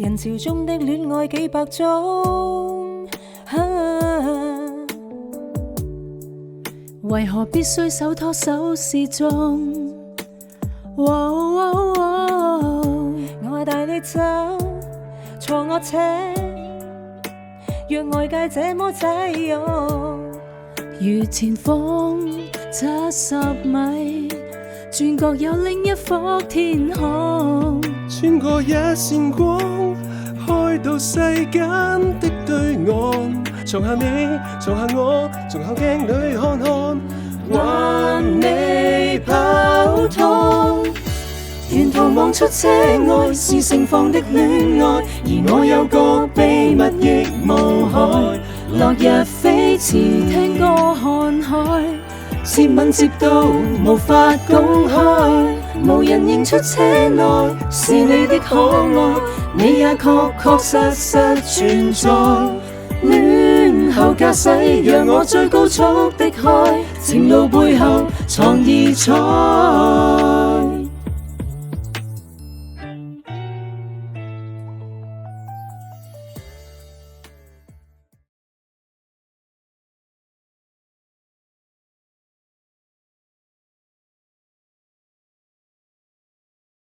人潮中的戀愛幾百種，為何必須手拖手示眾？我帶你走，錯我且，讓外界這麼擠擁。如前方70米，轉角有另一幅天空，穿過一線光，開到世間的對岸。藏下你，藏下我，從後鏡裏看看，還未跑通。沿途望出車外是盛放的戀愛，而我有個秘密亦無害。落日飛馳，聽歌看海，接吻接到無法公開，無人認出車內是你的可愛，你也確確實實存在。戀後駕駛，讓我最高速的開，情路背後藏異彩。